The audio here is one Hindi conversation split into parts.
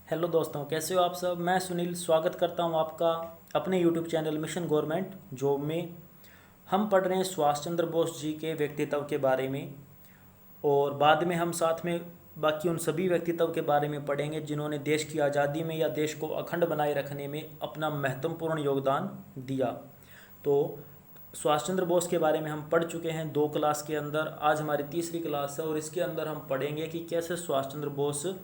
हेलो दोस्तों, कैसे हो आप सब। मैं सुनील स्वागत करता हूं आपका अपने YouTube channel mission government job में। हम पढ़ रहे हैं सुभाष चंद्र बोस जी के व्यक्तित्व के बारे में और बाद में हम साथ में बाकी उन सभी व्यक्तित्व के बारे में पढ़ेंगे जिन्होंने देश की आज़ादी में या देश को अखंड बनाए रखने में अपना महत्वपूर्ण योगदान दिया। तो सुभाष चंद्र बोस के बारे में हम पढ़ चुके हैं 2 क्लास के अंदर। आज हमारी तीसरी क्लास है और इसके अंदर हम पढ़ेंगे कि कैसे सुभाष चंद्र बोस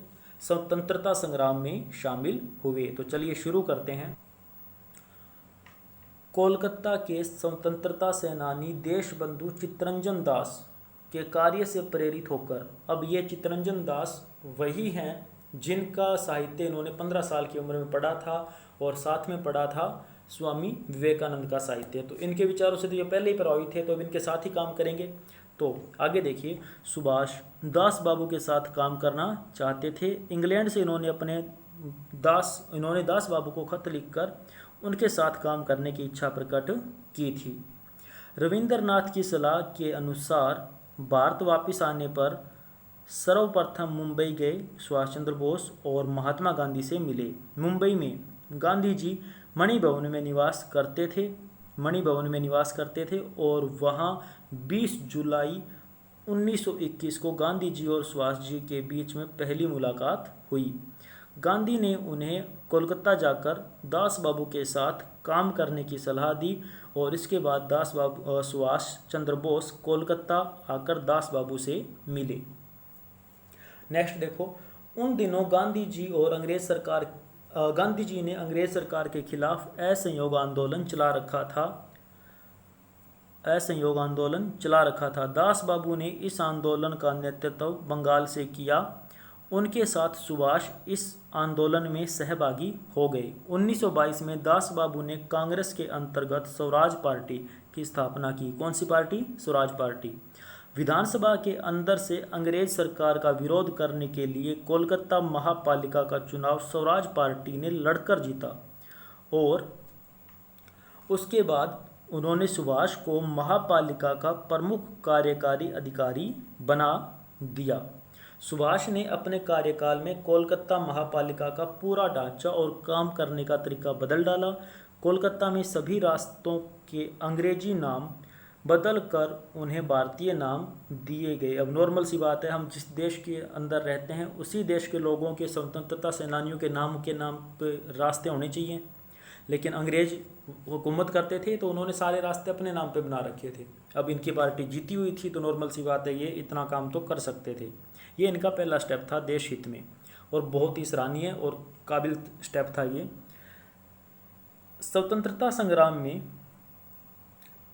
स्वतंत्रता संग्राम में शामिल हुए। तो चलिए शुरू करते हैं। कोलकाता के स्वतंत्रता सेनानी देशबंधु चित्तरंजन दास के कार्य से प्रेरित होकर, अब ये चित्तरंजन दास वही हैं जिनका साहित्य इन्होंने 15 साल की उम्र में पढ़ा था और साथ में पढ़ा था स्वामी विवेकानंद का साहित्य। तो इनके विचारों से तो ये पहले ही प्रभावित थे, तो अब इनके साथ ही काम करेंगे। तो आगे देखिए, सुभाष दास बाबू के साथ काम करना चाहते थे। इंग्लैंड से इन्होंने दास बाबू को खत लिखकर उनके साथ काम करने की इच्छा प्रकट की थी। रविंद्रनाथ की सलाह के अनुसार भारत वापस आने पर सर्वप्रथम मुंबई गए सुभाष चंद्र बोस और महात्मा गांधी से मिले। मुंबई में गांधी जी मणि भवन में निवास करते थे और वहाँ 20 जुलाई 1921 को गांधी जी और सुभाष जी के बीच में पहली मुलाकात हुई। गांधी ने उन्हें कोलकाता जाकर दास बाबू के साथ काम करने की सलाह दी और इसके बाद सुभाष चंद्र बोस कोलकाता आकर दास बाबू से मिले। नेक्स्ट देखो, उन दिनों गांधी जी ने अंग्रेज सरकार के खिलाफ असहयोग आंदोलन चला रखा था। दास बाबू ने इस आंदोलन का नेतृत्व बंगाल से किया। उनके साथ सुभाष इस आंदोलन में सहभागी हो गए। 1922 में दास बाबू ने कांग्रेस के अंतर्गत स्वराज पार्टी की स्थापना की। कौन सी पार्टी? स्वराज पार्टी। विधानसभा के अंदर से अंग्रेज सरकार का विरोध करने के लिए कोलकाता महापालिका का चुनाव स्वराज पार्टी ने लड़कर जीता और उसके बाद उन्होंने सुभाष को महापालिका का प्रमुख कार्यकारी अधिकारी बना दिया। सुभाष ने अपने कार्यकाल में कोलकाता महापालिका का पूरा ढांचा और काम करने का तरीका बदल डाला। कोलकाता में सभी रास्तों के अंग्रेजी नाम बदल कर उन्हें भारतीय नाम दिए गए। अब नॉर्मल सी बात है, हम जिस देश के अंदर रहते हैं उसी देश के लोगों के स्वतंत्रता सेनानियों के नाम पे रास्ते होने चाहिए, लेकिन अंग्रेज हुकूमत करते थे तो उन्होंने सारे रास्ते अपने नाम पे बना रखे थे। अब इनकी पार्टी जीती हुई थी तो नॉर्मल सी बात है, ये इतना काम तो कर सकते थे। ये इनका पहला स्टेप था देश हित में और बहुत ही सराहनीय और काबिल स्टेप था ये। स्वतंत्रता संग्राम में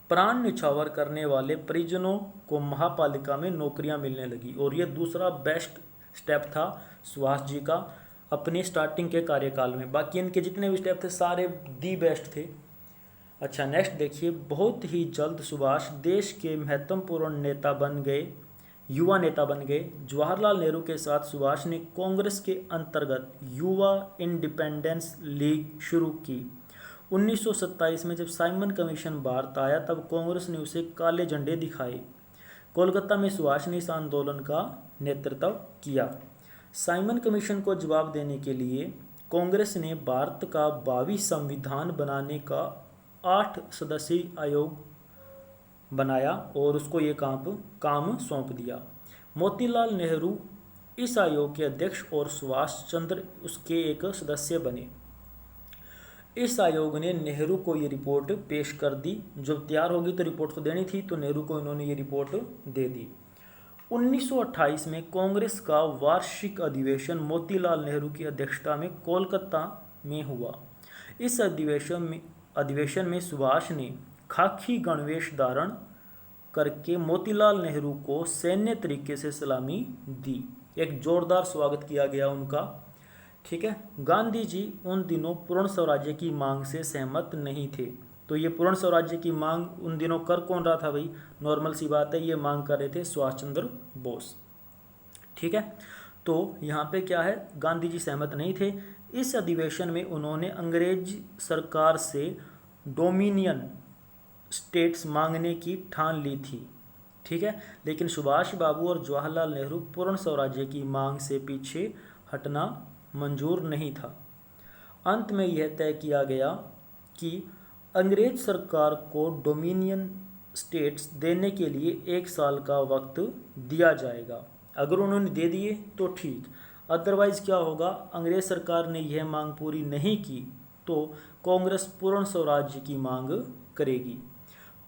प्राण न्यौछावर करने वाले परिजनों को महापालिका में नौकरियां मिलने लगी और ये दूसरा बेस्ट स्टेप था सुभाष जी का अपने स्टार्टिंग के कार्यकाल में। बाकी इनके जितने भी स्टेप थे सारे दी बेस्ट थे। अच्छा, नेक्स्ट देखिए, बहुत ही जल्द सुभाष देश के महत्वपूर्ण युवा नेता बन गए। जवाहरलाल नेहरू के साथ सुभाष ने कांग्रेस के अंतर्गत युवा इंडिपेंडेंस लीग शुरू की। 1927 में जब साइमन कमीशन भारत आया तब कांग्रेस ने उसे काले झंडे दिखाए। कोलकाता में सुभाष ने इस आंदोलन का नेतृत्व किया। साइमन कमीशन को जवाब देने के लिए कांग्रेस ने भारत का भावी संविधान बनाने का 8 सदस्यीय आयोग बनाया और उसको ये काम सौंप दिया। मोतीलाल नेहरू इस आयोग के अध्यक्ष और सुभाष चंद्र उसके एक सदस्य बने। इस आयोग ने नेहरू को ये रिपोर्ट पेश कर दी। जब तैयार होगी तो रिपोर्ट तो देनी थी, तो नेहरू को इन्होंने ये रिपोर्ट दे दी। 1928 में कांग्रेस का वार्षिक अधिवेशन मोतीलाल नेहरू की अध्यक्षता में कोलकाता में हुआ। इस अधिवेशन में सुभाष ने खाकी गणवेश धारण करके मोतीलाल नेहरू को सैन्य तरीके से सलामी दी। एक जोरदार स्वागत किया गया उनका। ठीक है। गांधी जी उन दिनों पूर्ण स्वराज्य की मांग से सहमत नहीं थे। तो ये पूर्ण स्वराज्य की मांग उन दिनों कर कौन रहा था भाई? नॉर्मल सी बात है, ये मांग कर रहे थे सुभाष चंद्र बोस। ठीक है। तो यहाँ पे क्या है, गांधी जी सहमत नहीं थे। इस अधिवेशन में उन्होंने अंग्रेज सरकार से डोमिनियन स्टेट्स मांगने की ठान ली थी। ठीक है। लेकिन सुभाष बाबू और जवाहरलाल नेहरू पूर्ण स्वराज्य की मांग से पीछे हटना मंजूर नहीं था। अंत में यह तय किया गया कि अंग्रेज सरकार को डोमिनियन स्टेट्स देने के लिए 1 साल का वक्त दिया जाएगा। अगर उन्होंने दे दिए तो ठीक, अदरवाइज क्या होगा, अंग्रेज सरकार ने यह मांग पूरी नहीं की तो कांग्रेस पूर्ण स्वराज्य की मांग करेगी।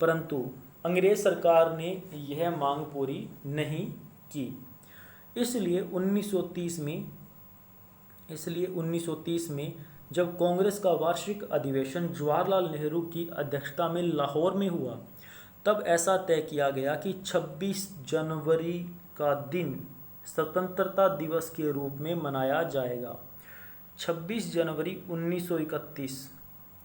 परंतु अंग्रेज सरकार ने यह मांग पूरी नहीं की। इसलिए 1930 में जब कांग्रेस का वार्षिक अधिवेशन जवाहरलाल नेहरू की अध्यक्षता में लाहौर में हुआ, तब ऐसा तय किया गया कि 26 जनवरी का दिन स्वतंत्रता दिवस के रूप में मनाया जाएगा। 26 जनवरी 1931,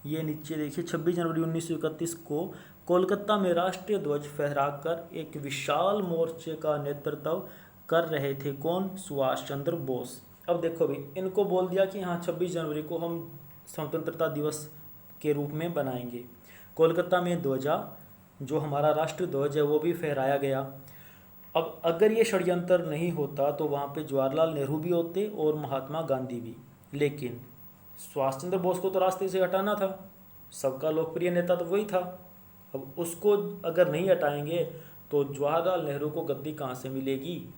ये नीचे देखिए, 26 जनवरी 1931 को कोलकाता में राष्ट्रीय ध्वज फहराकर एक विशाल मोर्चे का नेतृत्व कर रहे थे कौन? सुभाष चंद्र बोस। अब देखो भाई, इनको बोल दिया कि हाँ 26 जनवरी को हम स्वतंत्रता दिवस के रूप में बनाएंगे। कोलकाता में ध्वजा, जो हमारा राष्ट्रीय ध्वज है, वो भी फहराया गया। अब अगर ये षड्यंत्र नहीं होता तो वहाँ पे जवाहरलाल नेहरू भी होते और महात्मा गांधी भी, लेकिन सुभाष चंद्र बोस को तो रास्ते से हटाना था, सबका लोकप्रिय नेता तो वही था। अब उसको अगर नहीं हटाएंगे तो जवाहरलाल नेहरू को गद्दी कहाँ से मिलेगी?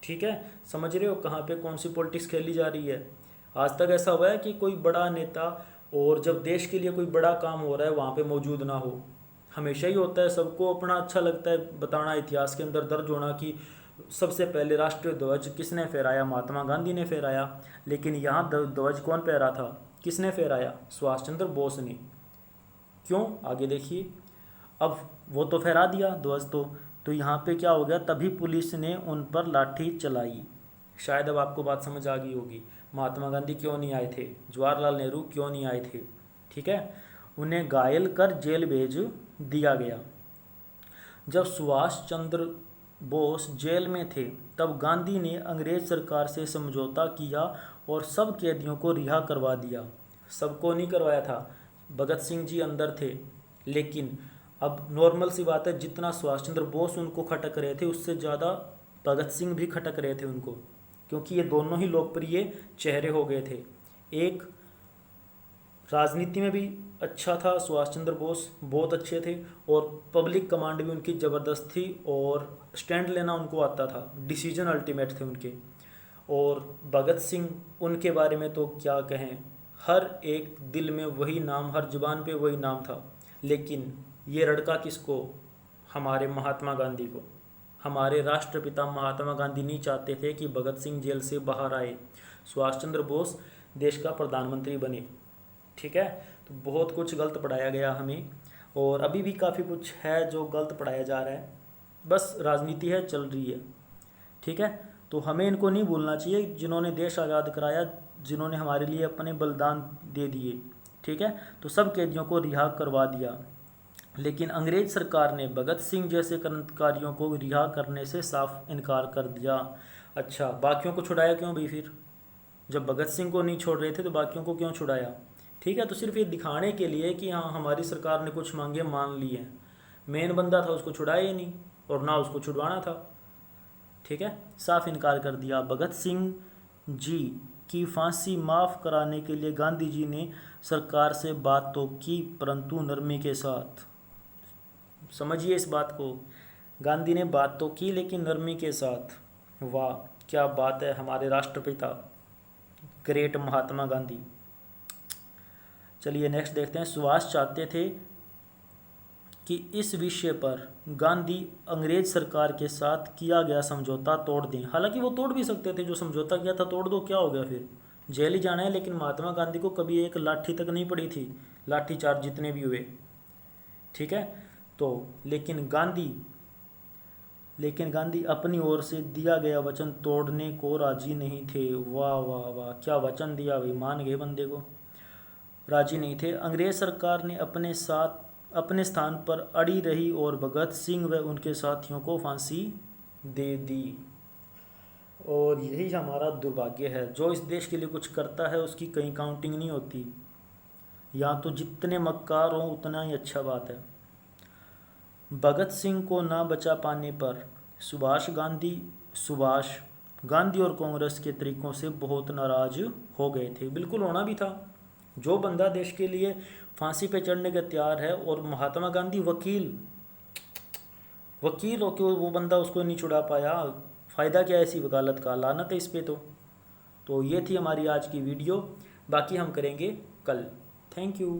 ठीक है, समझ रहे हो कहाँ पे कौन सी पॉलिटिक्स खेली जा रही है। आज तक ऐसा हुआ है कि कोई बड़ा नेता और जब देश के लिए कोई बड़ा काम हो रहा है वहाँ पे मौजूद ना हो? हमेशा ही होता है, सबको अपना अच्छा लगता है बताना, इतिहास के अंदर दर्ज होना कि सबसे पहले राष्ट्रीय ध्वज किसने फहराया? महात्मा गांधी ने फहराया। लेकिन यहाँ ध्वज कौन फहरा था? किसने फहराया? सुभाष चंद्र बोस ने। क्यों? आगे देखिए। अब वो तो फहरा दिया ध्वज तो यहाँ पे क्या हो गया, तभी पुलिस ने उन पर लाठी चलाई। शायद अब आपको बात समझ आ गई होगी, महात्मा गांधी क्यों नहीं आए थे, जवाहरलाल नेहरू क्यों नहीं आए थे। ठीक है, उन्हें घायल कर जेल भेज दिया गया। जब सुभाष चंद्र बोस जेल में थे तब गांधी ने अंग्रेज सरकार से समझौता किया और सब कैदियों को रिहा करवा दिया। सबको नहीं करवाया था, भगत सिंह जी अंदर थे, लेकिन अब नॉर्मल सी बात है, जितना सुभाष चंद्र बोस उनको खटक रहे थे उससे ज़्यादा भगत सिंह भी खटक रहे थे उनको, क्योंकि ये दोनों ही लोकप्रिय चेहरे हो गए थे। एक राजनीति में भी अच्छा था, सुभाष चंद्र बोस बहुत अच्छे थे, और पब्लिक कमांड भी उनकी ज़बरदस्त थी, और स्टैंड लेना उनको आता था, डिसीजन अल्टीमेट थे उनके। और भगत सिंह, उनके बारे में तो क्या कहें, हर एक दिल में वही नाम, हर जुबान पे वही नाम था। लेकिन ये रड़का किसको? हमारे महात्मा गांधी को। हमारे राष्ट्रपिता महात्मा गांधी नहीं चाहते थे कि भगत सिंह जेल से बाहर आए, सुभाष चंद्र बोस देश का प्रधानमंत्री बने। ठीक है, तो बहुत कुछ गलत पढ़ाया गया हमें, और अभी भी काफ़ी कुछ है जो गलत पढ़ाया जा रहा है, बस राजनीति है, चल रही है। ठीक है, तो हमें इनको नहीं भूलना चाहिए, जिन्होंने देश आज़ाद कराया, जिन्होंने हमारे लिए अपने बलिदान दे दिए। ठीक है, तो सब कैदियों को रिहा करवा दिया, लेकिन अंग्रेज सरकार ने भगत सिंह जैसे क्रांतिकारियों को रिहा करने से साफ इनकार कर दिया। अच्छा, बाकियों को छुड़ाया क्यों भाई? फिर जब भगत सिंह को नहीं छोड़ रहे थे तो बाकियों को क्यों छुड़ाया? ठीक है, तो सिर्फ ये दिखाने के लिए कि हाँ हमारी सरकार ने कुछ मांगे मान ली हैं। मेन बंदा था उसको छुड़ाया ही नहीं, और ना उसको छुड़वाना था। ठीक है, साफ इनकार कर दिया। भगत सिंह जी की फांसी माफ़ कराने के लिए गांधी जी ने सरकार से बात तो की, परंतु नरमी के साथ। समझिए इस बात को, गांधी ने बात तो की लेकिन नरमी के साथ। वाह क्या बात है, हमारे राष्ट्रपिता ग्रेट महात्मा गांधी। चलिए नेक्स्ट देखते हैं। सुभाष चाहते थे कि इस विषय पर गांधी अंग्रेज सरकार के साथ किया गया समझौता तोड़ दें। हालांकि वो तोड़ भी सकते थे, जो समझौता किया था तोड़ दो, क्या हो गया फिर, जेल ही जाना है। लेकिन महात्मा गांधी को कभी एक लाठी तक नहीं पड़ी थी, लाठी चार्ज जितने भी हुए। ठीक है, तो लेकिन गांधी अपनी ओर से दिया गया वचन तोड़ने को राजी नहीं थे। वाह वाह वाह, क्या वचन दिया भाई, मान गए बंदे को। राजी नहीं थे। अंग्रेज सरकार ने अपने स्थान पर अड़ी रही और भगत सिंह व उनके साथियों को फांसी दे दी। और यही हमारा दुर्भाग्य है, जो इस देश के लिए कुछ करता है उसकी कहीं काउंटिंग नहीं होती। यहाँ तो जितने मक्कार हों उतना ही अच्छा बात है। भगत सिंह को ना बचा पाने पर सुभाष गांधी और कांग्रेस के तरीकों से बहुत नाराज हो गए थे। बिल्कुल होना भी था। जो बंदा देश के लिए फांसी पे चढ़ने के तैयार है और महात्मा गांधी वकील वकील होकर वो बंदा उसको नहीं छुड़ा पाया, फ़ायदा क्या है ऐसी वकालत का, लानत है इस पे तो ये थी हमारी आज की वीडियो, बाकी हम करेंगे कल। Thank you.